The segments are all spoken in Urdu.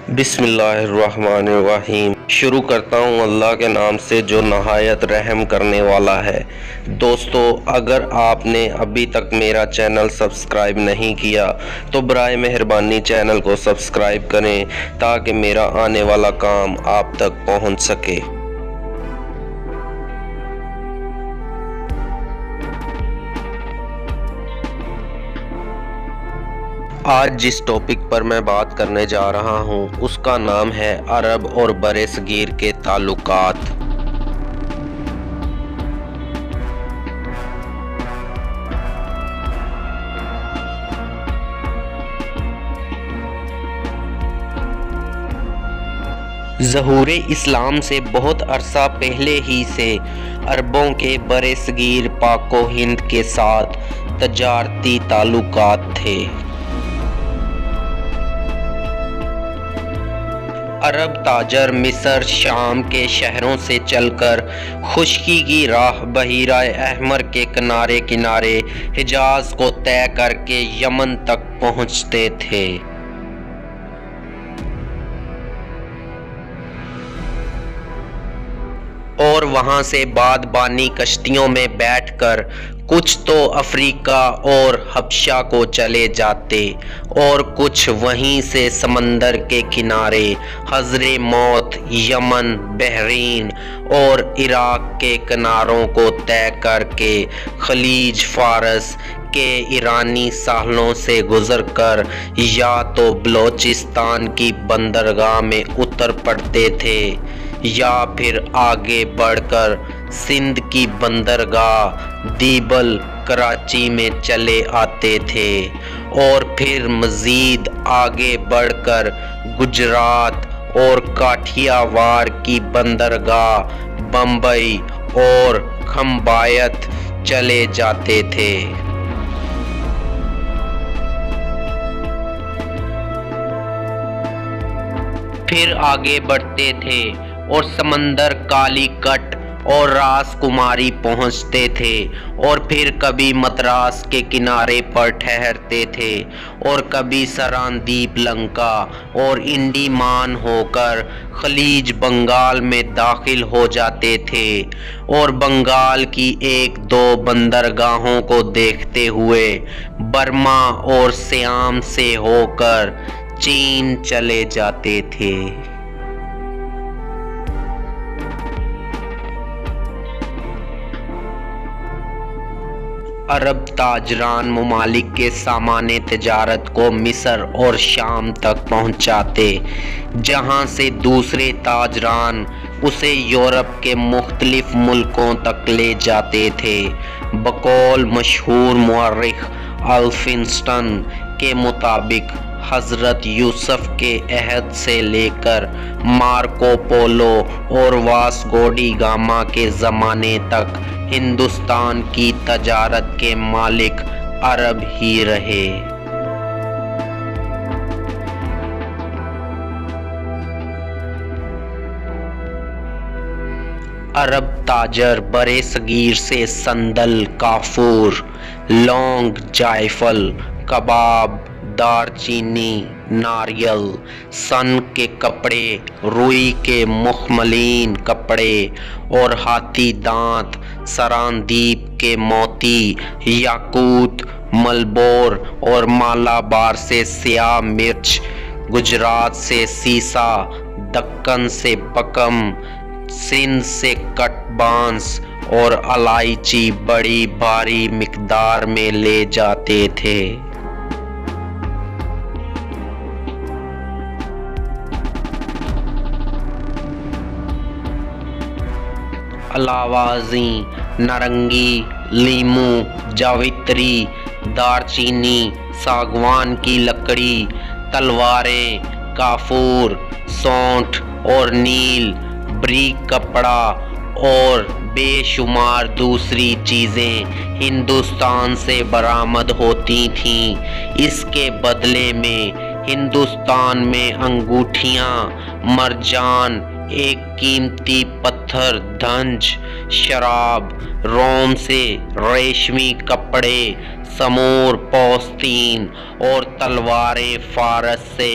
بسم اللہ الرحمن الرحیم۔ شروع کرتا ہوں اللہ کے نام سے جو نہایت رحم کرنے والا ہے۔ دوستو، اگر آپ نے ابھی تک میرا چینل سبسکرائب نہیں کیا تو برائے مہربانی چینل کو سبسکرائب کریں تاکہ میرا آنے والا کام آپ تک پہنچ سکے۔ آج جس ٹاپک پر میں بات کرنے جا رہا ہوں اس کا نام ہے عرب اور برصغیر کے تعلقات۔ ظہور اسلام سے بہت عرصہ پہلے ہی سے عربوں کے برصغیر پاک و ہند کے ساتھ تجارتی تعلقات تھے۔ عرب تاجر مصر شام کے شہروں سے چل کر خشکی کی راہ بحیرہ احمر کے کنارے کنارے حجاز کو طے کر کے یمن تک پہنچتے تھے۔ اور وہاں سے بادبانی کشتیوں میں بیٹھ کر کچھ تو افریقہ اور حبشہ کو چلے جاتے اور کچھ وہیں سے سمندر کے کنارے حضر موت، یمن، بحرین اور عراق کے کناروں کو طے کر کے خلیج فارس کے ایرانی ساحلوں سے گزر کر یا تو بلوچستان کی بندرگاہ میں اتر پڑتے تھے یا پھر آگے بڑھ کر سندھ کی بندرگاہ دیبل کراچی میں چلے آتے تھے اور پھر مزید آگے بڑھ کر گجرات اور کاٹھیا وار کی بندرگاہ بمبئی اور کھمبایت چلے جاتے تھے۔ پھر آگے بڑھتے تھے اور سمندر کالی کٹ اور راس کماری پہنچتے تھے اور پھر کبھی مدراس کے کنارے پر ٹھہرتے تھے اور کبھی سراندیپ لنکا اور انڈیمان ہو کر خلیج بنگال میں داخل ہو جاتے تھے اور بنگال کی ایک دو بندرگاہوں کو دیکھتے ہوئے برما اور سیام سے ہو کر چین چلے جاتے تھے۔ عرب تاجران ممالک کے سامان تجارت کو مصر اور شام تک پہنچاتے، جہاں سے دوسرے تاجران اسے یورپ کے مختلف ملکوں تک لے جاتے تھے۔ بقول مشہور مورخ الفنسٹن کے مطابق حضرت یوسف کے عہد سے لے کر مارکو پولو اور واسکو ڈی گاما کے زمانے تک ہندوستان کی تجارت کے مالک عرب ہی رہے۔ عرب تاجر برصغیر سے سندل، کافور، لونگ، جائفل، کباب، دار چینی، ناریل، سن کے کپڑے، روئی کے مخملین کپڑے اور ہاتھی دانت، سراندیپ کے موتی، یاقوت، ملبور اور مالابار سے سیاہ مرچ، گجرات سے سیسا، دکن سے بکم، سندھ سے کٹ بانس اور الائچی بڑی بھاری مقدار میں لے جاتے تھے۔ علاوہ ازیں نارنگی، لیمو، جاوتری، دار چینی، ساگوان کی لکڑی، تلواریں، کافور، سونٹھ اور نیل، بریک کپڑا اور بے شمار دوسری چیزیں ہندوستان سے برآمد ہوتی تھیں۔ اس کے بدلے میں ہندوستان میں انگوٹھیاں، مرجان، ایک قیمتی پتھر دھنج، شراب، روم سے ریشمی کپڑے، سمور پوستین اور تلواریں فارس سے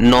9